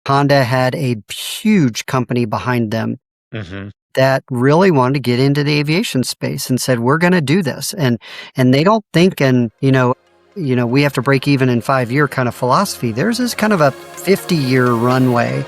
Honda had a huge company behind them Mm-hmm. that really wanted to get into the aviation space and said, we're going to do this. And they don't think we have to break even in 5-year kind of philosophy. Theirs is kind of a 50-year runway.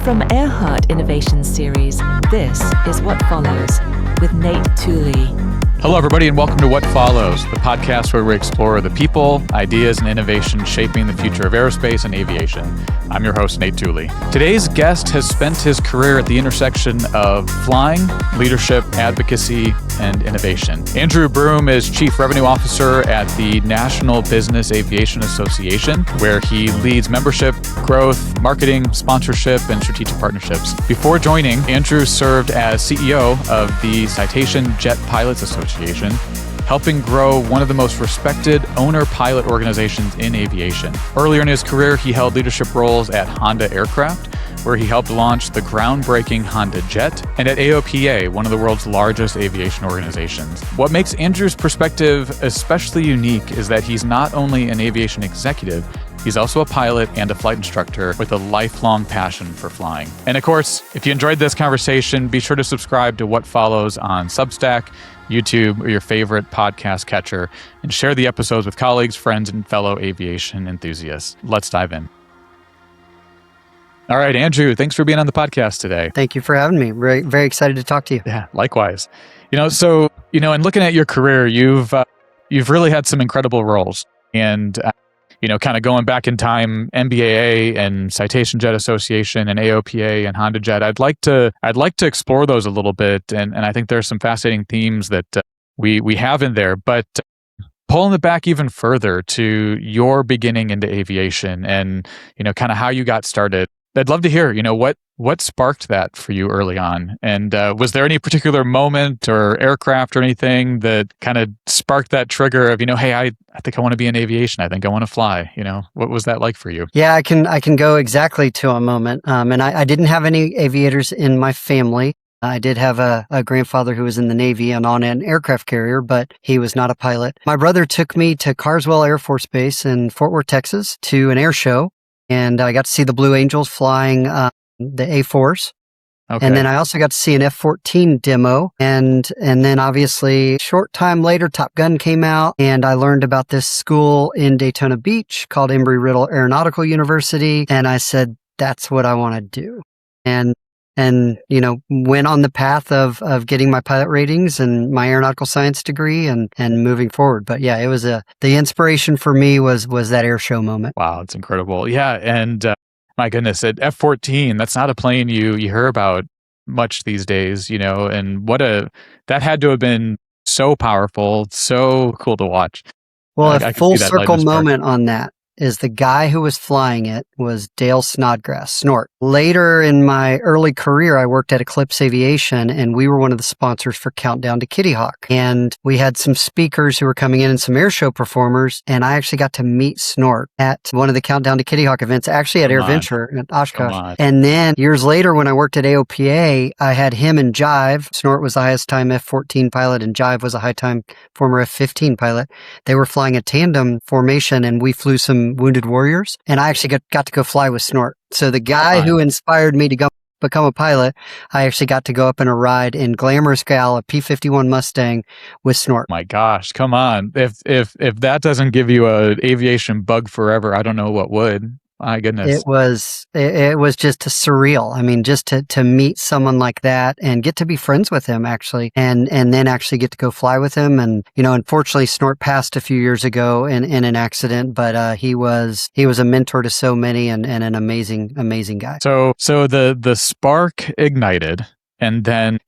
From Earhart Innovation Series, this is What Follows with Nate Thuli. Hello, everybody, and welcome to What Follows, the podcast where we explore the people, ideas, and innovation shaping the future of aerospace and aviation. I'm your host, Nate Thuli. Today's guest has spent his career at the intersection of flying, leadership, advocacy, and innovation. Andrew Broom is Chief Revenue Officer at the National Business Aviation Association, where he leads membership, growth, marketing, sponsorship, and strategic partnerships. Before joining, Andrew served as CEO of the Citation Jet Pilots Association, helping grow one of the most respected owner-pilot organizations in aviation. Earlier in his career, he held leadership roles at Honda Aircraft, where he helped launch the groundbreaking HondaJet, and at AOPA, one of the world's largest aviation organizations. What makes Andrew's perspective especially unique is that he's not only an aviation executive, he's also a pilot and a flight instructor with a lifelong passion for flying. And of course, if you enjoyed this conversation, be sure to subscribe to What Follows on Substack, YouTube, or your favorite podcast catcher, and share the episodes with colleagues, friends, and fellow aviation enthusiasts. Let's dive in. All right, Andrew, thanks for being on the podcast today. Thank you for having me. Very, very excited to talk to you. Yeah, likewise. In looking at your career, you've really had some incredible roles. And kind of going back in time, NBAA and Citation Jet Association and AOPA and HondaJet, I'd like to explore those a little bit, and I think there's some fascinating themes that we have in there. But pulling it back even further to your beginning into aviation and kind of how you got started, I'd love to hear what sparked that for you early on, and was there any particular moment or aircraft or anything that kind of sparked that trigger of hey, I think I want to be in aviation, I think I want to fly. What was that like for you? Yeah, I can go exactly to a moment. And I didn't have any aviators in my family. I did have a grandfather who was in the Navy and on an aircraft carrier, but he was not a pilot. My brother took me to Carswell Air Force Base in Fort Worth, Texas, to an air show. And I got to see the Blue Angels flying the A4s. Okay. And then I also got to see an F-14 demo. And then obviously, short time later, Top Gun came out, and I learned about this school in Daytona Beach called Embry-Riddle Aeronautical University. And I said, that's what I want to do. And went on the path of getting my pilot ratings and my aeronautical science degree and moving forward. But yeah, it was the inspiration for me was that air show moment. Wow, it's incredible. Yeah, and my goodness, at F-14, that's not a plane you hear about much these days, and that had to have been so powerful, so cool to watch. Well, a full circle moment on that is the guy who was flying it was Dale Snodgrass, Snort. Later in my early career, I worked at Eclipse Aviation, and we were one of the sponsors for Countdown to Kitty Hawk. And we had some speakers who were coming in and some airshow performers, and I actually got to meet Snort at one of the Countdown to Kitty Hawk events, actually at AirVenture at Oshkosh. And then years later, when I worked at AOPA, I had him and Jive. Snort was the highest time F-14 pilot, and Jive was a high time former F-15 pilot. They were flying a tandem formation, and we flew some Wounded Warriors, and I actually got to go fly with Snort. So the guy who inspired me to go become a pilot, I actually got to go up in a ride in Glamorous Gal, a P-51 Mustang with Snort. My gosh, come on. If that doesn't give you an aviation bug forever, I don't know what would. My goodness. It was just surreal. I mean, just to meet someone like that and get to be friends with him actually, and then actually get to go fly with him. And, unfortunately Snort passed a few years ago in an accident, but he was a mentor to so many and an amazing guy. So the spark ignited, and then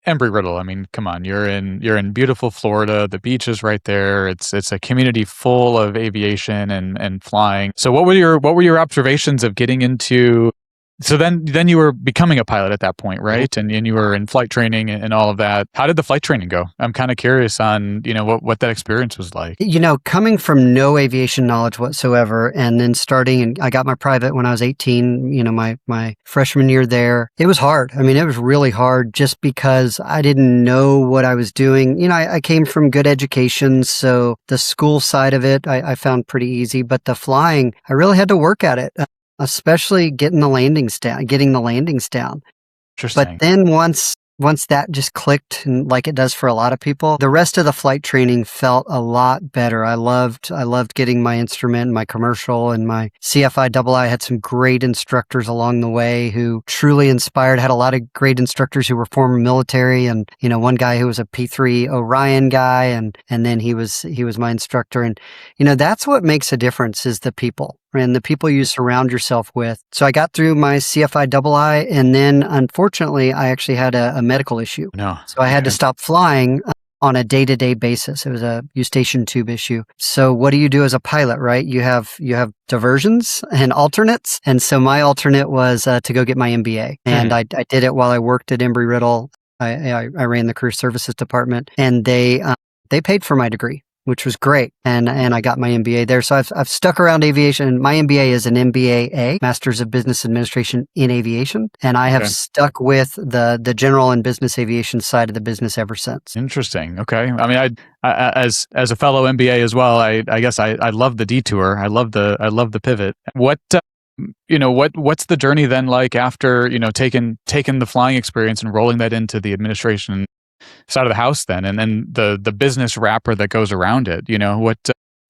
Embry-Riddle. I mean, come on, you're in beautiful Florida. The beach is right there. It's a community full of aviation and flying. So what were your observations of getting into So then you were becoming a pilot at that point, right? And you were in flight training and all of that. How did the flight training go? I'm kind of curious on, what that experience was like. Coming from no aviation knowledge whatsoever, and then and I got my private when I was 18, my freshman year there, it was hard. I mean, it was really hard just because I didn't know what I was doing. I came from good education, so the school side of it, I found pretty easy, but the flying, I really had to work at it. Especially getting the landings down. Interesting. But then once that just clicked, and like it does for a lot of people, the rest of the flight training felt a lot better. I loved getting my instrument, my commercial, and my CFI II. I had some great instructors along the way who truly inspired. Had a lot of great instructors who were former military, and one guy who was a P3 Orion guy, and then he was my instructor. And that's what makes a difference, is the people. And the people you surround yourself with. So I got through my CFI II, and then unfortunately, I actually had a medical issue. No. So I had to stop flying on a day-to-day basis. It was a eustachian tube issue. So what do you do as a pilot, right? You have diversions and alternates. And so my alternate was to go get my MBA. And I did it while I worked at Embry-Riddle. I ran the career services department, and they paid for my degree, which was great. And I got my MBA there. So I've stuck around aviation. My MBA is an MBA, Masters of Business Administration in Aviation. And I have stuck with the general and business aviation side of the business ever since. Interesting. Okay. I mean, I as a fellow MBA as well, I guess I love the detour. I love the pivot. What's the journey then like after, taking the flying experience and rolling that into the administration side of the house then, and then the business wrapper that goes around it?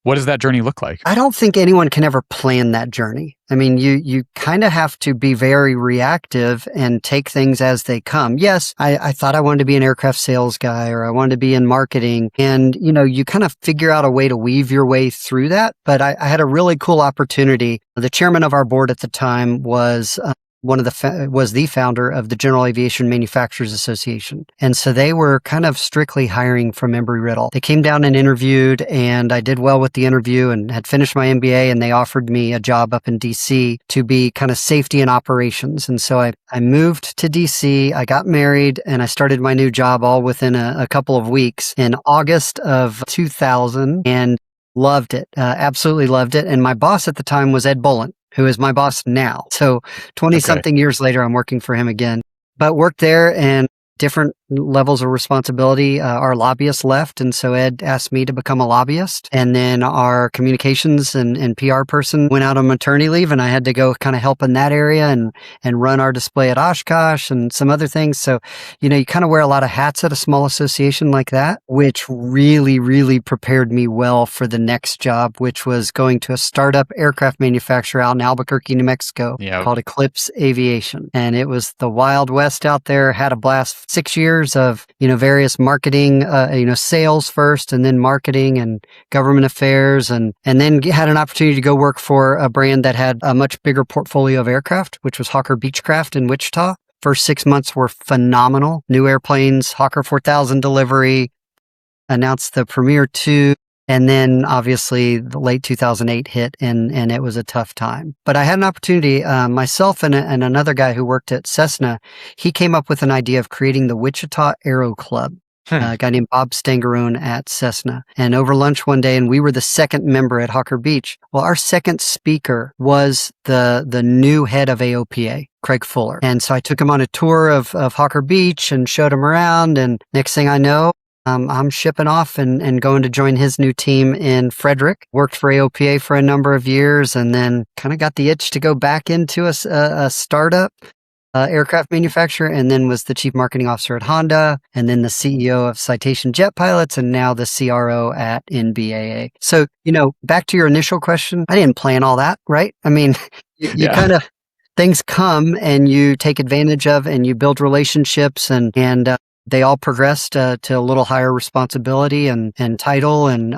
What does that journey look like? I don't think anyone can ever plan that journey. I mean, you kind of have to be very reactive and take things as they come. Yes, I thought I wanted to be an aircraft sales guy, or I wanted to be in marketing. And, you kind of figure out a way to weave your way through that. But I had a really cool opportunity. The chairman of our board at the time was was the founder of the General Aviation Manufacturers Association. And so they were kind of strictly hiring from Embry-Riddle. They came down and interviewed, and I did well with the interview and had finished my MBA, and they offered me a job up in DC to be kind of safety and operations. And so I moved to DC, I got married, and I started my new job all within a couple of weeks in August of 2000, and loved it, absolutely loved it. And my boss at the time was Ed Bullen, who is my boss now. So 20-something years later, I'm working for him again. But worked there, and different levels of responsibility. Our lobbyist left, and so Ed asked me to become a lobbyist. And then our communications and PR person went out on maternity leave, and I had to go kind of help in that area and run our display at Oshkosh and some other things. So, you kind of wear a lot of hats at a small association like that, which really, really prepared me well for the next job, which was going to a startup aircraft manufacturer out in Albuquerque, New Mexico, called Eclipse Aviation. And it was the Wild West out there. Had a blast. 6 years of, various marketing, sales first, and then marketing and government affairs, and then had an opportunity to go work for a brand that had a much bigger portfolio of aircraft, which was Hawker Beechcraft in Wichita. First 6 months were phenomenal. New airplanes, Hawker 4000 delivery, announced the Premier 2. And then obviously the late 2008 hit, and it was a tough time. But I had an opportunity, myself and another guy who worked at Cessna, he came up with an idea of creating the Wichita Aero Club. A guy named Bob Stangarone at Cessna. And over lunch one day, and we were the second member at Hawker Beach. Well, our second speaker was the new head of AOPA, Craig Fuller. And so I took him on a tour of Hawker Beach and showed him around. And next thing I know, I'm shipping off and going to join his new team in Frederick. Worked for AOPA for a number of years, and then kind of got the itch to go back into a startup aircraft manufacturer, and then was the chief marketing officer at Honda, and then the CEO of Citation Jet Pilots, and now the CRO at NBAA. So, back to your initial question, I didn't plan all that, right? I mean, you kind of, things come and you take advantage of, and you build relationships, and they all progressed to a little higher responsibility and title. And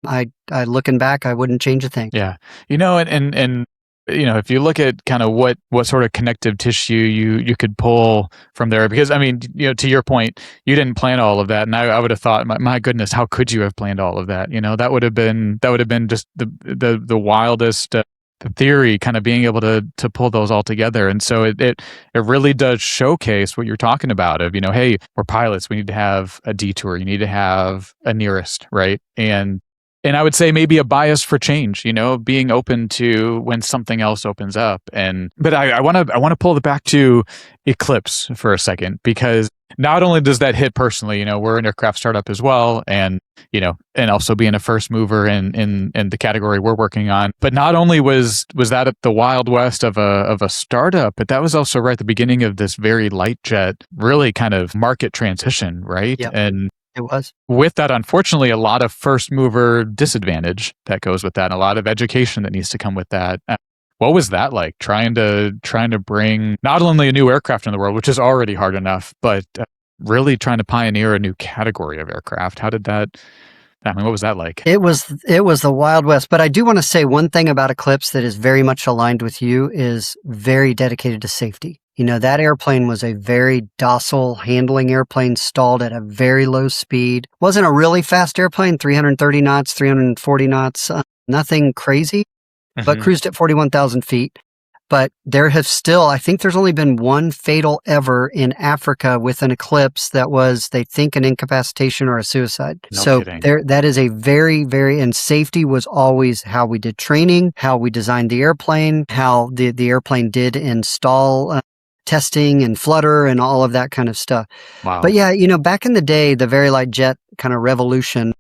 I looking back, I wouldn't change a thing. Yeah. And if you look at kind of what sort of connective tissue you could pull from there, because I mean, to your point, you didn't plan all of that. And I would have thought, my goodness, how could you have planned all of that? That would have been just the wildest the theory, kind of being able to pull those all together. And so it really does showcase what you're talking about of, hey, we're pilots. We need to have a detour. You need to have a nearest, right? And I would say maybe a bias for change, being open to when something else opens up. But I want to pull it back to Eclipse for a second, because not only does that hit personally, we're an aircraft startup as well, and also being a first mover in the category we're working on. But not only was that at the Wild West of a startup, but that was also right at the beginning of this very light jet, really kind of market transition, right? Yep. And it was. With that, unfortunately, a lot of first mover disadvantage that goes with that, and a lot of education that needs to come with that. What was that like, trying to bring not only a new aircraft in the world, which is already hard enough, but really trying to pioneer a new category of aircraft? How did that? What was that like? It was the Wild West. But I do want to say one thing about Eclipse that is very much aligned with you is very dedicated to safety. That airplane was a very docile handling airplane, stalled at a very low speed. Wasn't a really fast airplane, 330 knots, 340 knots, nothing crazy, but cruised at 41,000 feet. But there have still, I think there's only been one fatal ever in Africa with an Eclipse that was, they think, an incapacitation or a suicide. No kidding. That is a very, very, and safety was always how we did training, how we designed the airplane, how the airplane did install testing and flutter and all of that kind of stuff. Wow. But yeah, back in the day, the very light jet kind of revolution,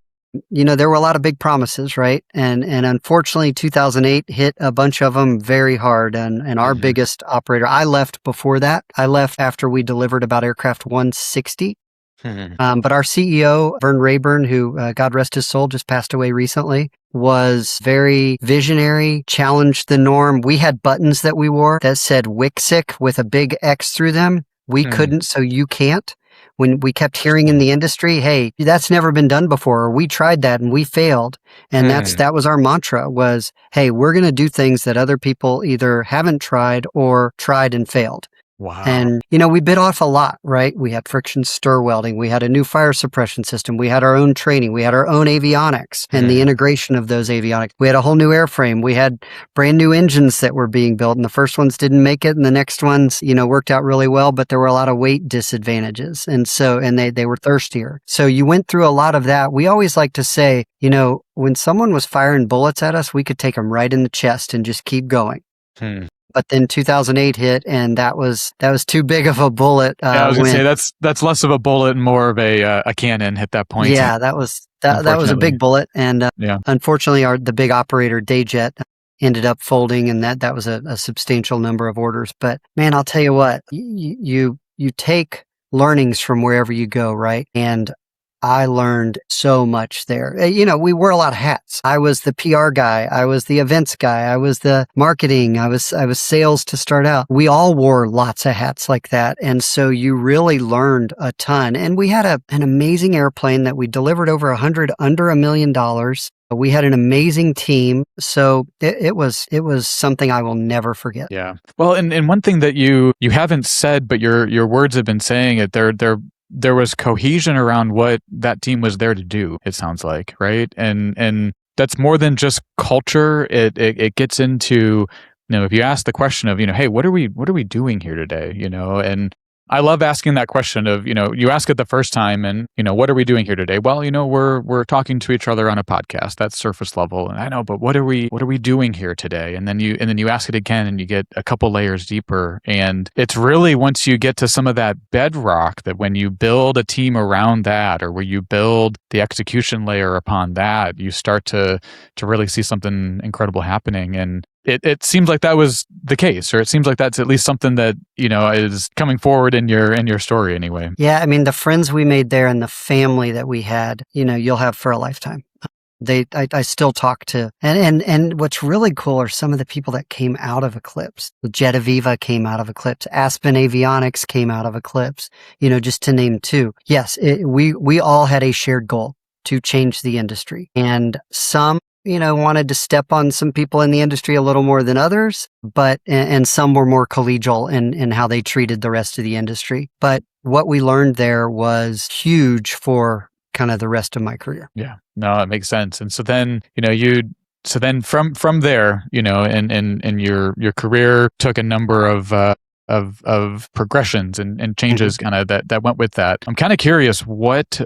there were a lot of big promises, right? And unfortunately, 2008 hit a bunch of them very hard. And our biggest operator, I left before that. I left after we delivered about aircraft 160. But our CEO, Vern Rayburn, who, God rest his soul, just passed away recently, was very visionary, challenged the norm. We had buttons that we wore that said WICSIC with a big X through them. We couldn't, so you can't. When we kept hearing in the industry, hey, that's never been done before, or we tried that and we failed. And that was our mantra was, hey, we're going to do things that other people either haven't tried or tried and failed. Wow. And, we bit off a lot, right? We had friction stir welding. We had a new fire suppression system. We had our own training. We had our own avionics and the integration of those avionics. We had a whole new airframe. We had brand new engines that were being built, and the first ones didn't make it, and the next ones, worked out really well, but there were a lot of weight disadvantages. And they were thirstier. So you went through a lot of that. We always like to say, when someone was firing bullets at us, we could take them right in the chest and just keep going. But then 2008 hit, and that was too big of a bullet. I was going to say that's less of a bullet and more of a cannon at that point. Yeah, that was a big bullet, and unfortunately, the big operator DayJet ended up folding, and that was a substantial number of orders. But man, I'll tell you what, you take learnings from wherever you go, right? And I learned so much there. We wore a lot of hats. I was the PR guy. I was the events guy. I was the marketing. I was sales to start out. We all wore lots of hats like that. And so you really learned a ton. And we had an amazing airplane that we delivered over 100 under $1 million. We had an amazing team. So it was something I will never forget. Yeah. Well, and one thing that you haven't said, but your words have been saying it, there was cohesion around what that team was there to do, it sounds like, right? And that's more than just culture. It gets into, if you ask the question of, hey, what are we doing here today? And I love asking that question of, you ask it the first time and, what are we doing here today? Well, we're talking to each other on a podcast. That's surface level. And I know, but what are we doing here today? And then you ask it again and you get a couple layers deeper. And it's really once you get to some of that bedrock that when you build a team around that, or where you build the execution layer upon that, you start to really see something incredible happening. And it seems like that was the case, or it seems like that's at least something that, is coming forward in your story anyway. Yeah. I mean, the friends we made there and the family that we had, you'll have for a lifetime. I still talk to, and what's really cool are some of the people that came out of Eclipse. Jet Aviva came out of Eclipse. Aspen Avionics came out of Eclipse, just to name two. Yes, we all had a shared goal to change the industry, and some wanted to step on some people in the industry a little more than others, and some were more collegial in how they treated the rest of the industry. But what we learned there was huge for kind of the rest of my career. Yeah, no, it makes sense. And so then, you so then from there, and your career took a number of progressions and changes kind of that went with that. I'm kind of curious what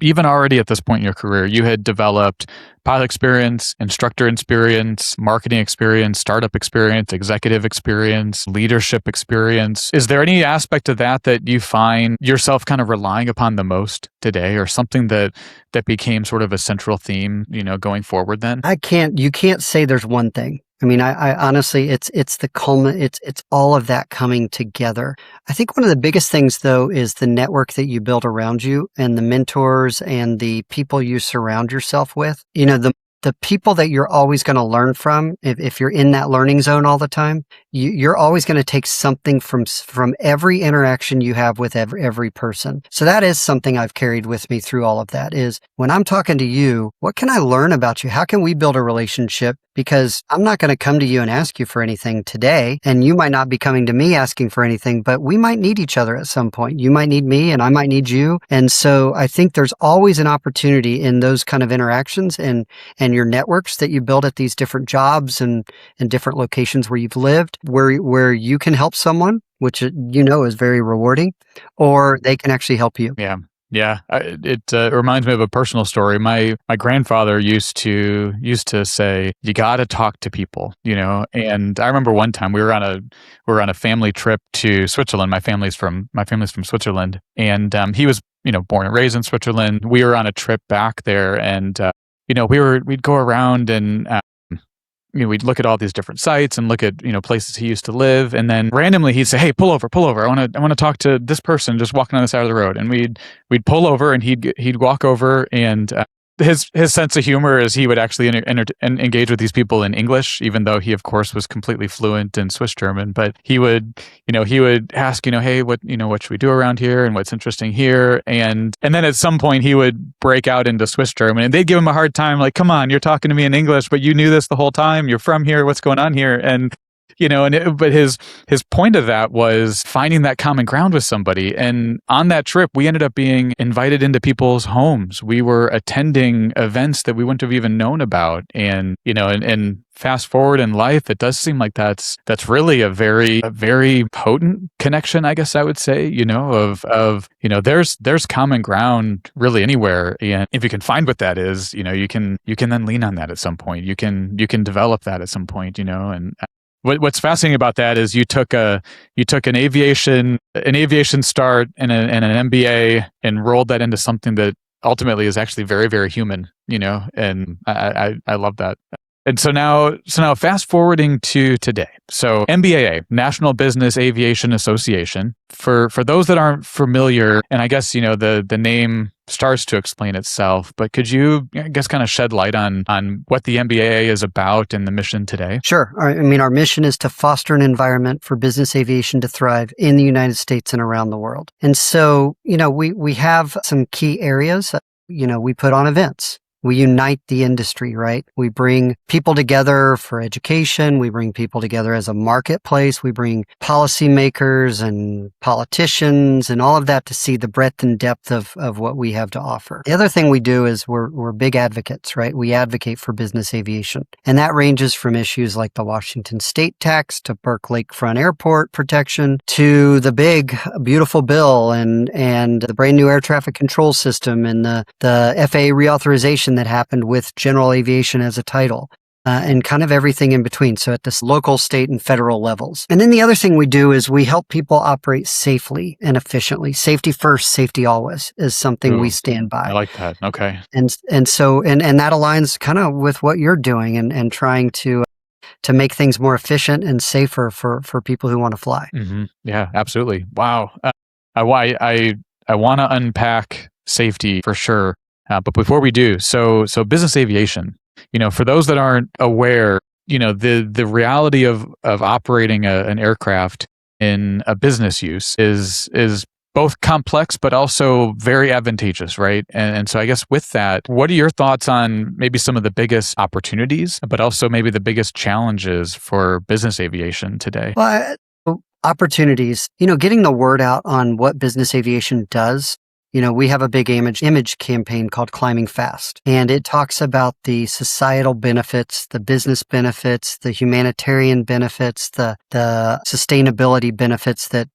even already at this point in your career, you had developed pilot experience, instructor experience, marketing experience, startup experience, executive experience, leadership experience. Is there any aspect of that you find yourself kind of relying upon the most today, or something that became sort of a central theme, going forward then? You can't say there's one thing. I mean, I honestly, it's it's all of that coming together. I think one of the biggest things though is the network that you build around you and the mentors and the people you surround yourself with. The people that you're always going to learn from, if you're in that learning zone all the time, you're always going to take something from every interaction you have with every person. So that is something I've carried with me through all of that, is when I'm talking to you, what can I learn about you? How can we build a relationship? Because I'm not going to come to you and ask you for anything today, and you might not be coming to me asking for anything, but we might need each other at some point. You might need me and I might need you. And so I think there's always an opportunity in those kind of interactions and your networks that you build at these different jobs and different locations where you've lived, where you can help someone, which is very rewarding, or they can actually help you. Yeah. Yeah, it reminds me of a personal story. My grandfather used to say, "You got to talk to people," And I remember one time we were on a family trip to Switzerland. My family's from Switzerland, and he was born and raised in Switzerland. We were on a trip back there, and we'd go around and we'd look at all these different sites and look at, places he used to live. And then randomly he'd say, "Hey, pull over. I want to talk to this person just walking on the side of the road." And we'd pull over and he'd walk over, and his sense of humor is he would actually engage with these people in English, even though he of course was completely fluent in Swiss German. But he would ask, "Hey, what should we do around here, and what's interesting here?" And then at some point he would break out into Swiss German, and they'd give him a hard time, like, "Come on, you're talking to me in English, but you knew this the whole time. You're from here. What's going on here?" And but his point of that was finding that common ground with somebody. And on that trip, we ended up being invited into people's homes. We were attending events that we wouldn't have even known about. And, and fast forward in life, it does seem like that's really a very potent connection, I guess I would say, there's common ground really anywhere. And if you can find what that is, you can then lean on that at some point. You can develop that at some point, and what's fascinating about that is you took an aviation start and an MBA and rolled that into something that ultimately is actually very, very human, and I love that. And so now fast forwarding to today. So NBAA, National Business Aviation Association. For those that aren't familiar, and I guess, the name starts to explain itself, but could you, I guess, kind of shed light on what the NBAA is about and the mission today? Sure. Our mission is to foster an environment for business aviation to thrive in the United States and around the world. And so, we have some key areas. We put on events. We unite the industry, right? We bring people together for education. We bring people together as a marketplace. We bring policymakers and politicians and all of that to see the breadth and depth of what we have to offer. The other thing we do is we're big advocates, right? We advocate for business aviation. And that ranges from issues like the Washington state tax to Burke Lakefront Airport protection to the big, beautiful bill and the brand new air traffic control system and the FAA reauthorization that happened with general aviation as a title, and kind of everything in between. So at the local, state, and federal levels. And then the other thing we do is we help people operate safely and efficiently. Safety first, safety always is something we stand by. I like that. Okay. And so that aligns kind of with what you're doing and trying to make things more efficient and safer for people who want to fly. Mm-hmm. Yeah, absolutely. Wow. I want to unpack safety for sure. But before we do, so business aviation, for those that aren't aware, the reality of operating an aircraft in a business use is both complex, but also very advantageous, right? And so I guess with that, what are your thoughts on maybe some of the biggest opportunities, but also maybe the biggest challenges for business aviation today? Well, opportunities, getting the word out on what business aviation does. we have a big image campaign called Climbing Fast, and it talks about the societal benefits, the business benefits, the humanitarian benefits, the sustainability benefits that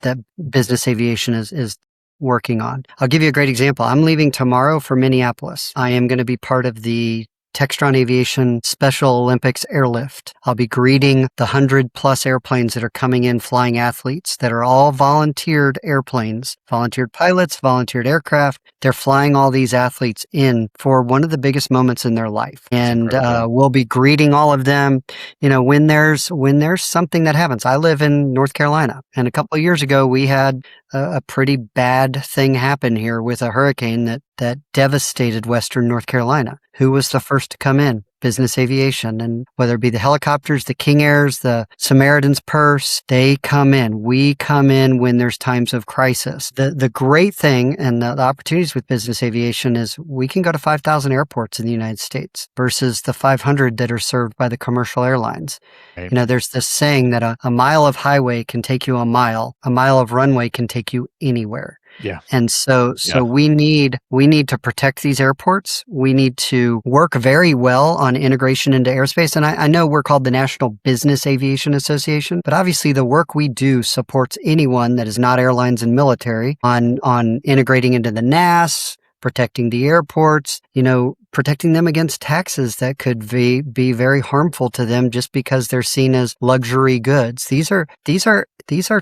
business aviation is working on. I'll give you a great example. I'm leaving tomorrow for Minneapolis. I am going to be part of the Textron Aviation Special Olympics airlift. I'll be greeting the 100+ airplanes that are coming in, flying athletes that are all volunteered airplanes, volunteered pilots, volunteered aircraft. They're flying all these athletes in for one of the biggest moments in their life. And we'll be greeting all of them, when there's something that happens. I live in North Carolina, and a couple of years ago, we had a pretty bad thing happen here with a hurricane that devastated Western North Carolina. Who was the first to come in? Business aviation. And whether it be the helicopters, the King Airs, the Samaritan's Purse, they come in. We come in when there's times of crisis. The great thing and the opportunities with business aviation is we can go to 5,000 airports in the United States versus the 500 that are served by the commercial airlines. Right. There's this saying that a mile of highway can take you a mile of runway can take you anywhere. Yeah. And so we need to protect these airports. We need to work very well on integration into airspace. And I know we're called the National Business Aviation Association, but obviously the work we do supports anyone that is not airlines and military on integrating into the NAS, protecting the airports, protecting them against taxes that could be very harmful to them just because they're seen as luxury goods. These are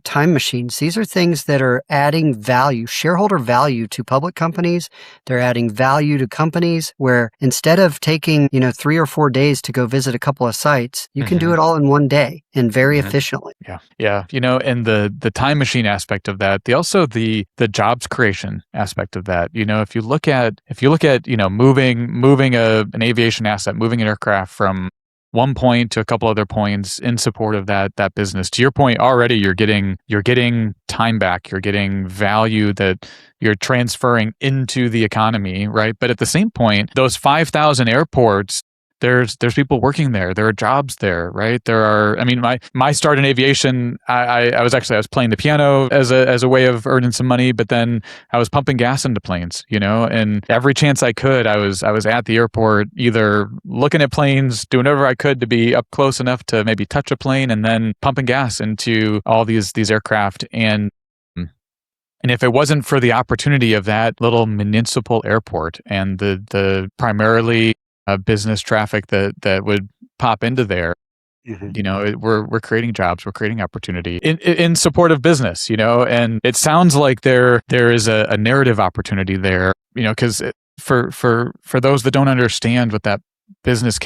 time machines. These are things that are adding value, shareholder value to public companies. They're adding value to companies where instead of taking, 3 or 4 days to go visit a couple of sites, you can do it all in one day and very efficiently. Yeah. Yeah. And the time machine aspect of that, the jobs creation aspect of that, if you look at, moving an aviation asset, moving an aircraft from one point to a couple other points in support of that business. To your point, already you're getting time back, you're getting value that you're transferring into the economy, right? But at the same point, those 5,000 airports, there's people working there. There are jobs there, right? My start in aviation, I was playing the piano as a way of earning some money, but then I was pumping gas into planes, and every chance I could, I was at the airport, either looking at planes, doing whatever I could to be up close enough to maybe touch a plane, and then pumping gas into all these aircraft. And if it wasn't for the opportunity of that little municipal airport and the primarily business traffic that would pop into there, we're creating jobs, we're creating opportunity in support of business, and it sounds like there is a narrative opportunity there, because for those that don't understand what that business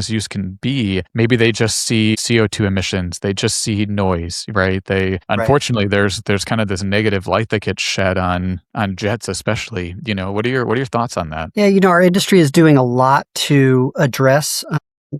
use can be, maybe they just see CO2 emissions, they just see noise, right? Unfortunately, there's kind of this negative light that gets shed on jets, especially. What are your thoughts on that? Yeah, our industry is doing a lot to address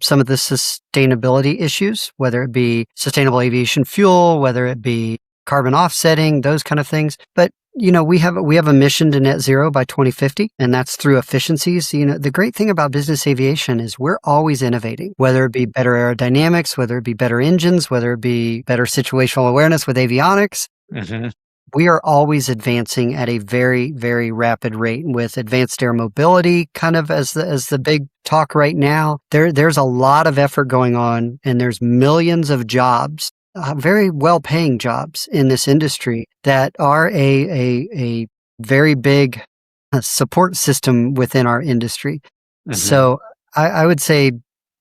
some of the sustainability issues, whether it be sustainable aviation fuel, whether it be carbon offsetting, those kind of things. But we have a mission to net zero by 2050, and that's through efficiencies. The great thing about business aviation is we're always innovating, whether it be better aerodynamics, whether it be better engines, whether it be better situational awareness with avionics. Mm-hmm. We are always advancing at a very, very rapid rate with advanced air mobility, kind of as the big talk right now. There's a lot of effort going on, and there's millions of jobs, very well-paying jobs in this industry that are a very big support system within our industry. Mm-hmm. So I would say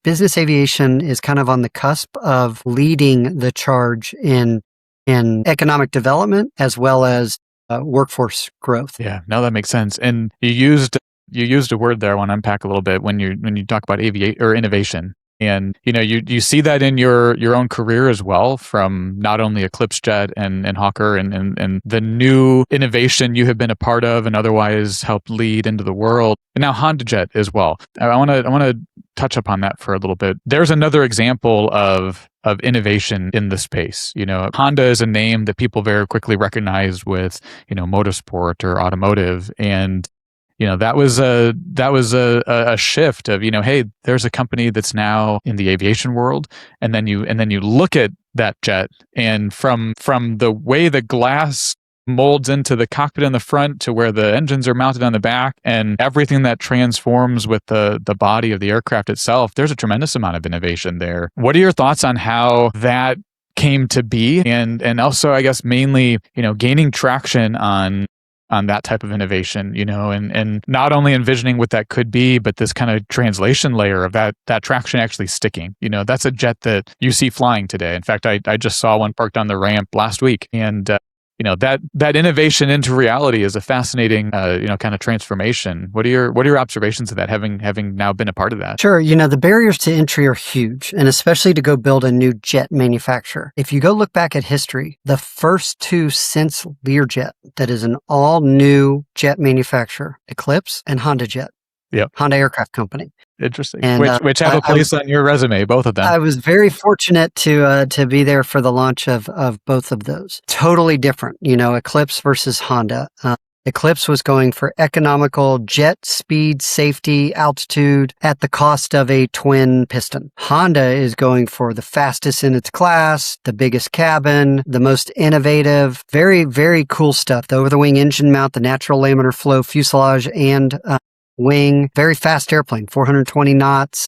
business aviation is kind of on the cusp of leading the charge in economic development as well as workforce growth. Yeah, no, that makes sense. And you used a word there I want to unpack a little bit when you talk about innovation. And you see that in your own career as well, from not only Eclipse Jet and Hawker and the new innovation you have been a part of and otherwise helped lead into the world, and now HondaJet as well. I want to touch upon that for a little bit. There's another example of innovation in the space. Honda is a name that people very quickly recognize with motorsport or automotive, and that was a shift of, hey, there's a company that's now in the aviation world. And then you look at that jet, and from the way the glass molds into the cockpit in the front to where the engines are mounted on the back, and everything that transforms with the body of the aircraft itself. There's a tremendous amount of innovation there. What are your thoughts on how that came to be, and also, I guess, mainly, gaining traction on that type of innovation, and not only envisioning what that could be, but this kind of translation layer of that traction actually sticking. That's a jet that you see flying today. In fact, I just saw one parked on the ramp last week, and that innovation into reality is a fascinating, kind of transformation. What are your observations of that, having now been a part of that? Sure. The barriers to entry are huge, and especially to go build a new jet manufacturer. If you go look back at history, the first two since Learjet that is an all new jet manufacturer, Eclipse and HondaJet. Yep. Honda Aircraft Company. Interesting. And, which have a place on your resume, both of them. I was very fortunate to be there for the launch of both of those. Totally different, Eclipse versus Honda. Eclipse was going for economical jet speed, safety, altitude at the cost of a twin piston. Honda is going for the fastest in its class, the biggest cabin, the most innovative, very, very cool stuff. The over-the-wing engine mount, the natural laminar flow fuselage, and wing, very fast airplane, 420 knots.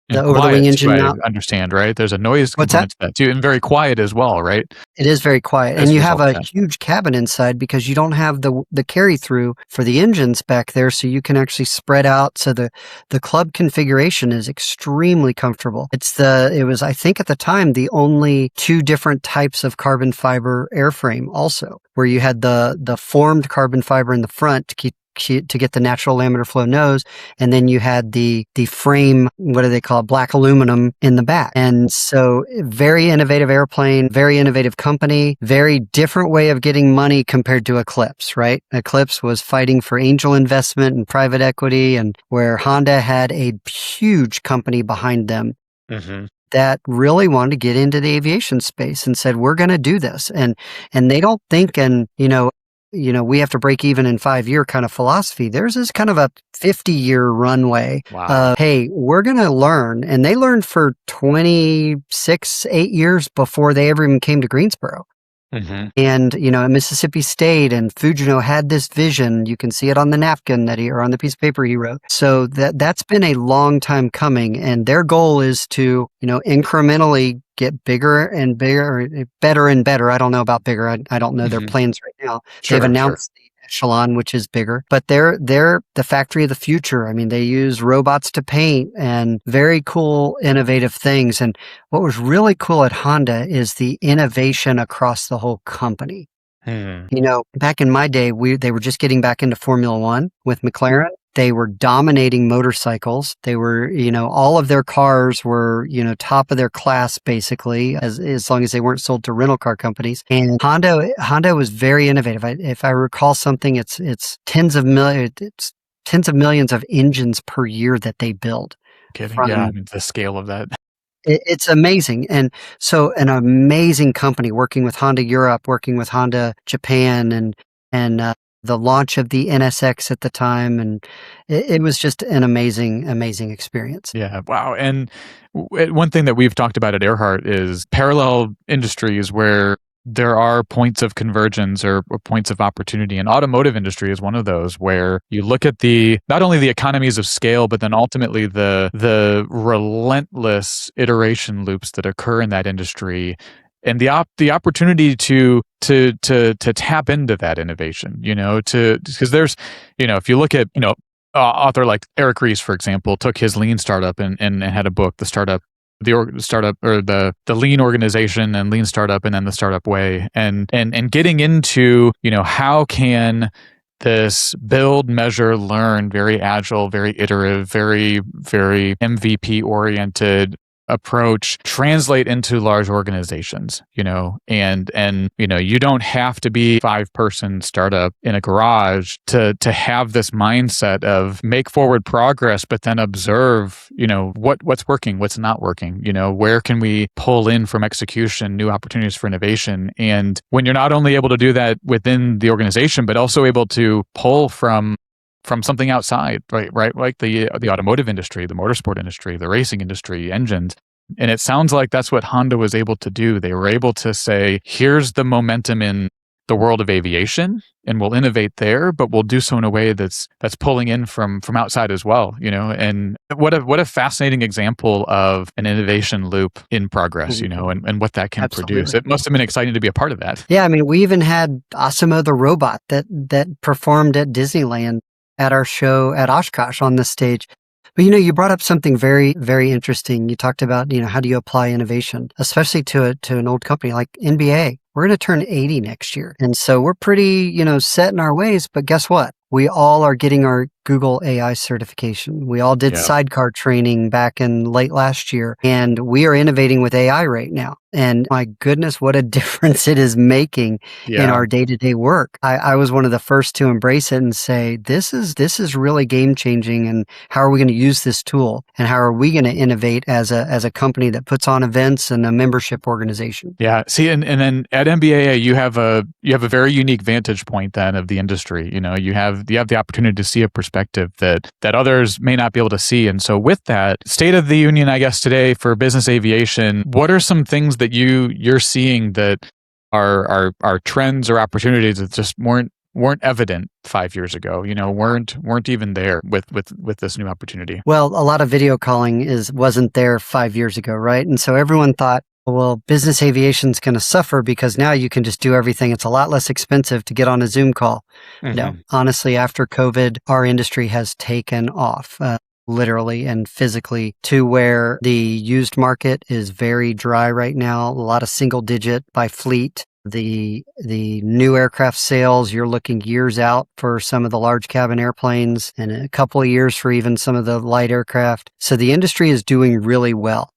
The over-the-wing engine mount. I understand, right? There's a noise What's component to that too, and very quiet as well, right? It is very quiet, and you have a huge cabin inside because you don't have the carry-through for the engines back there, so you can actually spread out. So the club configuration is extremely comfortable. It was, I think at the time, the only two different types of carbon fiber airframe also, where you had the formed carbon fiber in the front to get the natural laminar flow nose, and then you had the frame, what do they call it, black aluminum in the back. And so very innovative airplane, very innovative company, very different way of getting money compared to Eclipse, right? Eclipse was fighting for angel investment and private equity, and where Honda had a huge company behind them. Mm-hmm. That really wanted to get into the aviation space and said, we're going to do this. And they don't think we have to break even in 5-year kind of philosophy. Theirs is kind of a 50-year runway. Wow. Hey, we're going to learn. And they learned for 8 years before they ever even came to Greensboro. Mm-hmm. And, Mississippi State and Fujino had this vision. You can see it on the napkin or on the piece of paper he wrote. So that's been a long time coming. And their goal is to, incrementally get bigger and bigger, or better and better. I don't know about bigger. I don't know their plans right now. They've announced the Echelon, which is bigger, but they're the factory of the future. I mean, they use robots to paint and very cool, innovative things. And what was really cool at Honda is the innovation across the whole company. Back in my day, they were just getting back into Formula One with McLaren. They were dominating motorcycles. They were, all of their cars were, top of their class, basically, as long as they weren't sold to rental car companies. And Honda was very innovative. If I recall something, it's tens of millions of engines per year that they build. The scale of that. It's amazing. And so an amazing company working with Honda Europe, working with Honda Japan, and the launch of the NSX at the time. And it was just an amazing, amazing experience. Yeah. Wow. And one thing that we've talked about at Earhart is parallel industries where there are points of convergence or points of opportunity. And automotive industry is one of those where you look at not only the economies of scale, but then ultimately the relentless iteration loops that occur in that industry, and the opportunity to tap into that innovation, because there's, if you look at, author like Eric Ries, for example, took his lean startup and had a book, the lean organization and lean startup, and then the startup way, and getting into, how can this build, measure, learn, very agile, very iterative, very, very MVP oriented approach translate into large organizations, and you don't have to be 5-person startup in a garage to have this mindset of make forward progress, but then observe, what's working, what's not working, where can we pull in from execution, new opportunities for innovation. And when you're not only able to do that within the organization, but also able to pull from something outside, right? Like the automotive industry, the motorsport industry, the racing industry, engines. And it sounds like that's what Honda was able to do. They were able to say, here's the momentum in the world of aviation and we'll innovate there, but we'll do so in a way that's pulling in from outside as well, and what a fascinating example of an innovation loop in progress, and what that can produce. It must have been exciting to be a part of that. Yeah, I mean, we even had Asimo the robot that performed at Disneyland at our show at Oshkosh on this stage. But you brought up something very, very interesting. You talked about, how do you apply innovation, especially to an old company like NBA. We're going to turn 80 next year. And so we're pretty, set in our ways. But guess what? We all are getting our Google AI certification. We all did sidecar training back in late last year, and we are innovating with AI right now. And my goodness, what a difference it is making in our day-to-day work. I was one of the first to embrace it and say, this is really game changing. And how are we going to use this tool? And how are we going to innovate as a company that puts on events and a membership organization? Yeah. See, and then at MBAA, you have a very unique vantage point then of the industry. You have the opportunity to see a perspective that others may not be able to see. And so with that, state of the union, I guess, today for business aviation, what are some things that you're seeing that are trends or opportunities that just weren't evident 5 years ago, weren't even there with this new opportunity? Well, a lot of video calling wasn't there 5 years ago, right? And so everyone thought, well, business aviation's going to suffer because now you can just do everything. It's a lot less expensive to get on a Zoom call. Mm-hmm. No, honestly, after COVID, our industry has taken off. Literally and physically, to where the used market is very dry right now, a lot of single digit by fleet. The new aircraft sales, you're looking years out for some of the large cabin airplanes and a couple of years for even some of the light aircraft. So the industry is doing really well.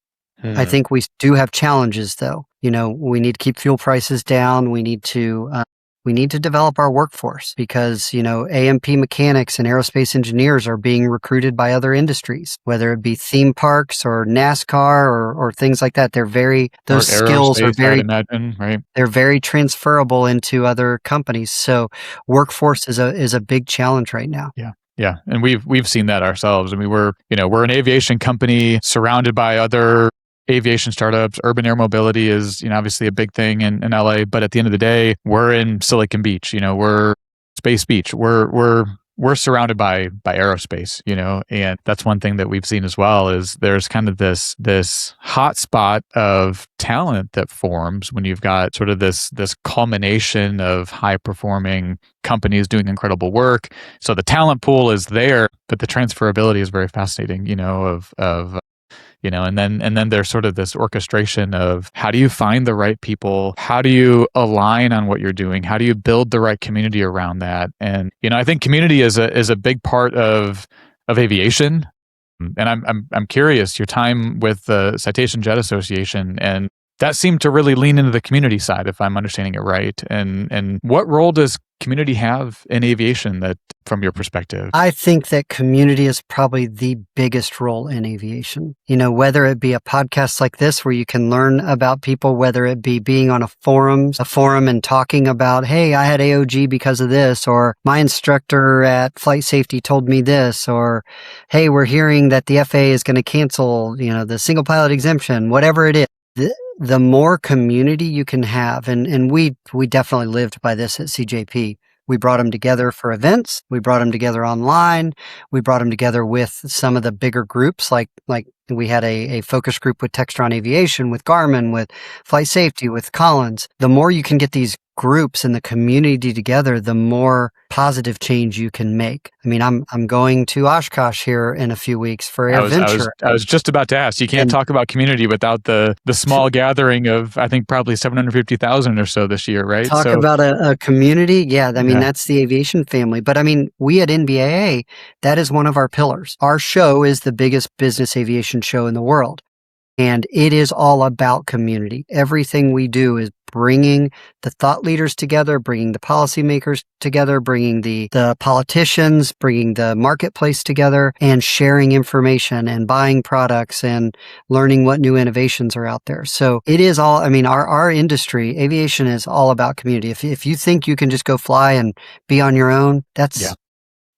I think we do have challenges though. We need to keep fuel prices down. We need to develop our workforce because, AMP mechanics and aerospace engineers are being recruited by other industries, whether it be theme parks or NASCAR or things like that. Those skills are very, right? They're very transferable into other companies. So workforce is a big challenge right now. Yeah. Yeah. And we've seen that ourselves. I mean, we're an aviation company surrounded by other aviation startups. Urban air mobility is, obviously a big thing in LA, but at the end of the day, we're in Silicon Beach, we're Space Beach. We're surrounded by aerospace, and that's one thing that we've seen as well is there's kind of this hot spot of talent that forms when you've got sort of this culmination of high performing companies doing incredible work. So the talent pool is there, but the transferability is very fascinating, and then there's sort of this orchestration of how do you find the right people? How do you align on what you're doing? How do you build the right community around that? And, I think community is a big part of aviation. And I'm curious, your time with the Citation Jet Association, and that seemed to really lean into the community side, if I'm understanding it right. And what role does community have in aviation that, from your perspective? I think that community is probably the biggest role in aviation. Whether it be a podcast like this where you can learn about people, whether it be being on a forum and talking about, hey, I had AOG because of this, or my instructor at flight safety told me this, or hey, we're hearing that the FAA is going to cancel, the single pilot exemption, whatever it is. The more community you can have, and we definitely lived by this at CJP. We brought them together for events. We brought them together online. We brought them together with some of the bigger groups, like we had a focus group with Textron Aviation, with Garmin, with Flight Safety, with Collins. The more you can get these groups and the community together, the more positive change you can make. I mean, I'm going to Oshkosh here in a few weeks for AirVenture. I was just about to ask. You can't talk about community without the small gathering of, I think, probably 750,000 or so this year, right? Talk about a community. Yeah, I mean, that's the aviation family. But I mean, we at NBAA, that is one of our pillars. Our show is the biggest business aviation show in the world. And it is all about community. Everything we do is bringing the thought leaders together, bringing the policymakers together, bringing the politicians, bringing the marketplace together, and sharing information and buying products and learning what new innovations are out there. So it is all, I mean, our industry, aviation, is all about community. If you think you can just go fly and be on your own, that's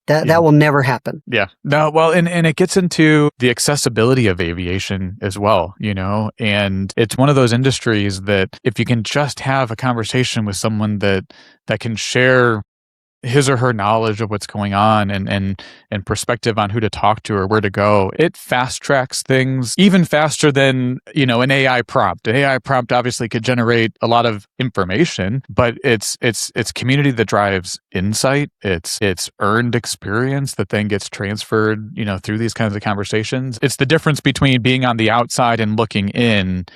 That will never happen. Yeah. No, well, and it gets into the accessibility of aviation as well, and it's one of those industries that if you can just have a conversation with someone that can share his or her knowledge of what's going on and perspective on who to talk to or where to go, it fast tracks things even faster than, an AI prompt. An AI prompt obviously could generate a lot of information, but it's community that drives insight. It's earned experience that then gets transferred, through these kinds of conversations. It's the difference between being on the outside and looking in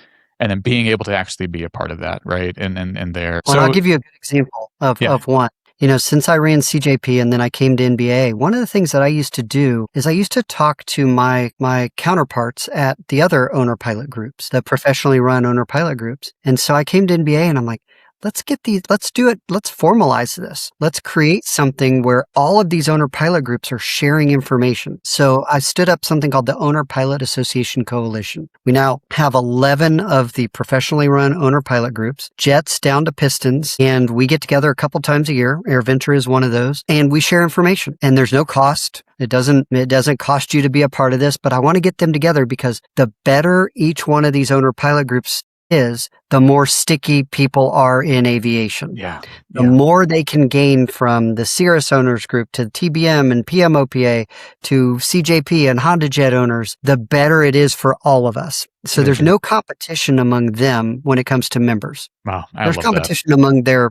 and then being able to actually be a part of that, right? And there. Well, I'll give you a good example of one. Since I ran CJP and then I came to NBA, one of the things that I used to do is I used to talk to my counterparts at the other owner pilot groups, the professionally run owner pilot groups. And so I came to NBA and I'm like, let's do it. Let's formalize this. Let's create something where all of these owner pilot groups are sharing information. So I stood up something called the Owner Pilot Association Coalition. We now have 11 of the professionally run owner pilot groups, jets down to pistons, and we get together a couple times a year. AirVenture is one of those, and we share information. And there's no cost. It doesn't cost you to be a part of this, but I want to get them together because the better each one of these owner pilot groups is, the more sticky people are in aviation. The more they can gain from the Cirrus owners group to TBM and PMOPA to CJP and HondaJet owners, the better it is for all of us. So there's no competition among them when it comes to members. Wow, there's competition among their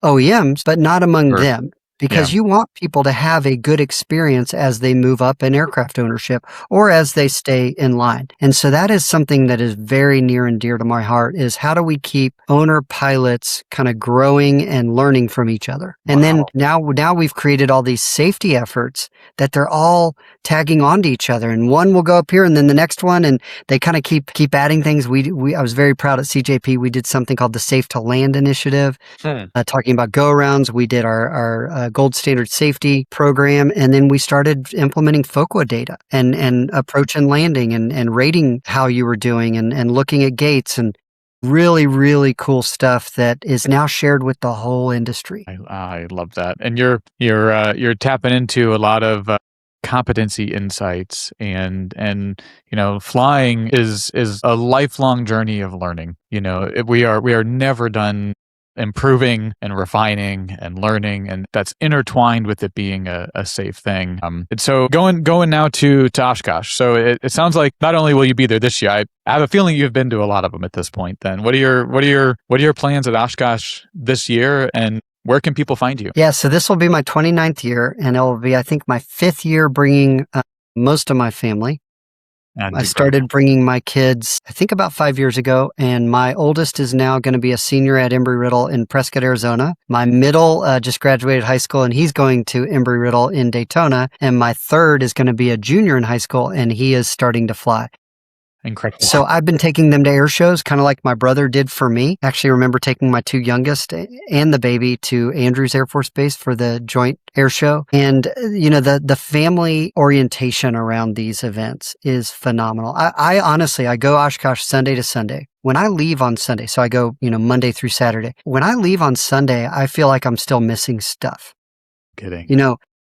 OEMs, but not among them. Because you want people to have a good experience as they move up in aircraft ownership or as they stay in line. And so that is something that is very near and dear to my heart, is how do we keep owner pilots kind of growing and learning from each other? And then now we've created all these safety efforts that they're all tagging onto each other, and one will go up here and then the next one, and they kind of keep adding things. I was very proud at CJP. We did something called the Safe to Land Initiative, talking about go-arounds. We did our gold standard safety program, and then we started implementing FOQA data and approach and landing and rating how you were doing and looking at gates, and really, really cool stuff that is now shared with the whole industry. I love that. And you're tapping into a lot of competency insights, and flying is a lifelong journey of learning. We are never done improving and refining and learning, and that's intertwined with it being a safe thing. And so going now to Oshkosh. So it sounds like not only will you be there this year, I have a feeling you've been to a lot of them at this point. Then what are your plans at Oshkosh this year, and where can people find you? Yeah, so this will be my 29th year, and it will be, I think, my 5th year bringing most of my family. I started bringing my kids, I think, about 5 years ago, and my oldest is now going to be a senior at Embry-Riddle in Prescott, Arizona. My middle just graduated high school, and he's going to Embry-Riddle in Daytona, and my third is going to be a junior in high school, and he is starting to fly. Incredible. So I've been taking them to air shows, kind of like my brother did for me. I actually remember taking my 2 youngest and the baby to Andrews Air Force Base for the joint air show. And, the family orientation around these events is phenomenal. I honestly, I go Oshkosh Sunday to Sunday. When I leave on Sunday, so I go, Monday through Saturday. When I leave on Sunday, I feel like I'm still missing stuff. Kidding.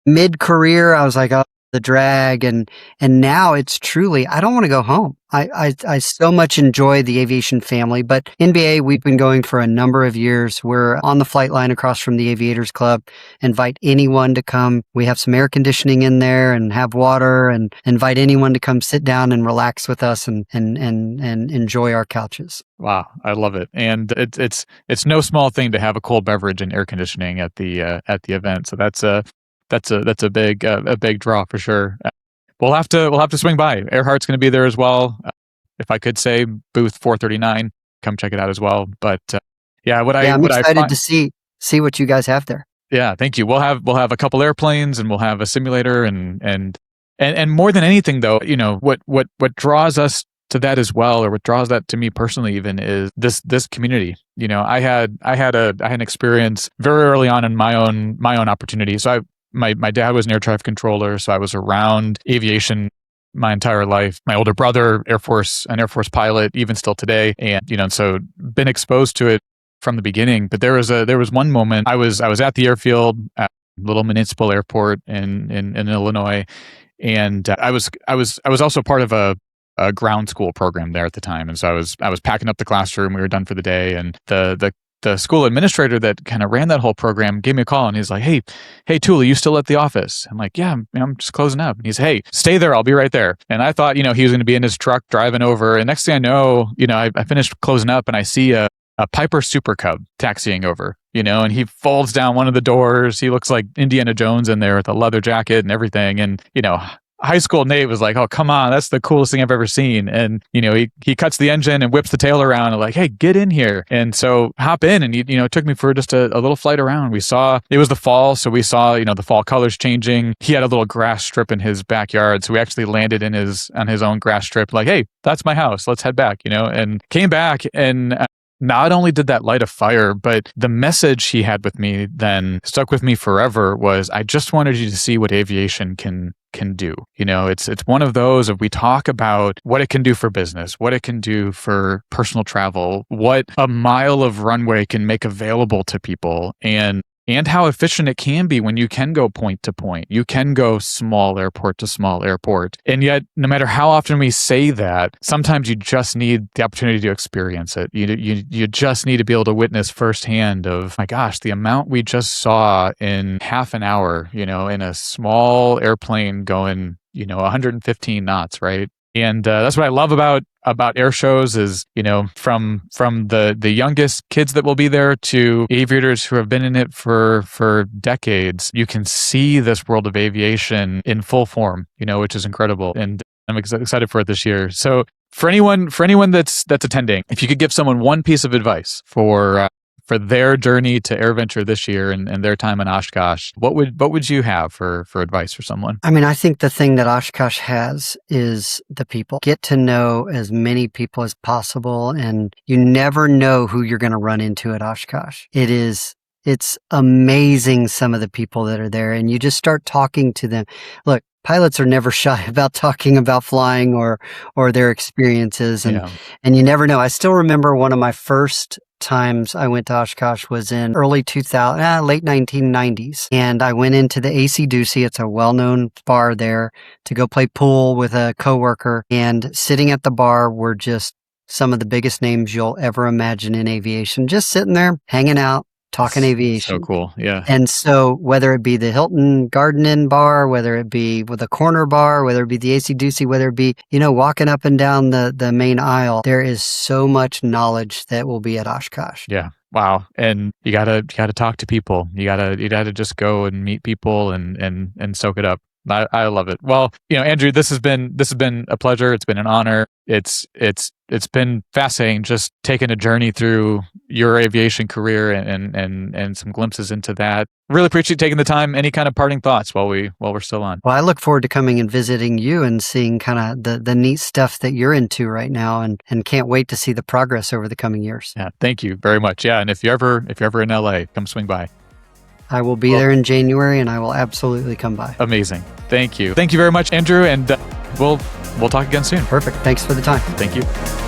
Mid-career, I was like, oh, the drag, and now it's truly, I don't want to go home. I so much enjoy the aviation family, but NBA, we've been going for a number of years. We're on the flight line across from the Aviators Club. Invite anyone to come. We have some air conditioning in there and have water, and invite anyone to come sit down and relax with us and enjoy our couches. Wow, I love it. And it's no small thing to have a cold beverage and air conditioning at the event. So that's a big draw for sure. We'll have to swing by. Earhart's going to be there as well. If I could say, booth 439, come check it out as well. But I'm excited to see what you guys have there. Yeah, thank you. We'll have a couple airplanes, and we'll have a simulator, and more than anything though, what draws us to that as well, or what draws that to me personally even, is this community. I had an experience very early on in my own opportunity. So my dad was an air traffic controller, so I was around aviation my entire life. My older brother, an Air Force pilot, even still today, and so been exposed to it from the beginning. But there was one moment I was at the airfield little municipal airport in Illinois. And I was also part of a ground school program there at the time. And so I was packing up the classroom. We were done for the day, and the school administrator that kind of ran that whole program gave me a call, and he's like, hey, Thuli, you still at the office? I'm like, yeah, I'm just closing up. And he's, hey, stay there. I'll be right there. And I thought, he was going to be in his truck driving over. And next thing I know, I finished closing up, and I see a Piper Super Cub taxiing over, and he folds down one of the doors. He looks like Indiana Jones in there with a leather jacket and everything. And, high school Nate was like, oh, come on, that's the coolest thing I've ever seen. And, he cuts the engine and whips the tail around and like, hey, get in here. And so hop in. And, it took me for just a little flight around. It was the fall. So we saw, the fall colors changing. He had a little grass strip in his backyard. So we actually landed on his own grass strip, like, hey, that's my house. Let's head back, and came back. And not only did that light a fire, but the message he had with me then stuck with me forever was, I just wanted you to see what aviation can do. It's one of those of, we talk about what it can do for business, what it can do for personal travel, what a mile of runway can make available to people, and how efficient it can be when you can go point to point. You can go small airport to small airport. And yet, no matter how often we say that, sometimes you just need the opportunity to experience it. You just need to be able to witness firsthand of, my gosh, the amount we just saw in half an hour, in a small airplane going, 115 knots, right? And that's what I love about air shows is, from the youngest kids that will be there to aviators who have been in it for decades, you can see this world of aviation in full form, which is incredible. And I'm excited for it this year. So for anyone that's attending, if you could give someone one piece of advice for their journey to AirVenture this year and their time in Oshkosh, what would you have for advice for someone? I mean, I think the thing that Oshkosh has is the people. Get to know as many people as possible, and you never know who you're going to run into at Oshkosh. It's amazing, some of the people that are there, and you just start talking to them. Look, pilots are never shy about talking about flying or their experiences, and you never know. I still remember one of my first times I went to Oshkosh was in early 2000, late 1990s. And I went into the AC Ducey. It's a well-known bar there, to go play pool with a coworker. And sitting at the bar were just some of the biggest names you'll ever imagine in aviation, just sitting there, hanging out, talking aviation. So cool. Yeah. And so whether it be the Hilton Garden Inn bar, whether it be with a corner bar, whether it be the AC Ducey, whether it be, walking up and down the main aisle, there is so much knowledge that will be at Oshkosh. Yeah. Wow. And you gotta talk to people. You gotta just go and meet people and soak it up. I love it. Well, Andrew, this has been a pleasure. It's been an honor. It's been fascinating just taking a journey through your aviation career and some glimpses into that. Really appreciate taking the time. Any kind of parting thoughts while we're still on? Well, I look forward to coming and visiting you and seeing kind of the neat stuff that you're into right now, and can't wait to see the progress over the coming years. Yeah, thank you very much. Yeah, and if you're ever in LA, come swing by. I will be there in January, and I will absolutely come by. Amazing. Thank you. Thank you very much, Andrew, and we'll talk again soon. Perfect. Thanks for the time. Thank you.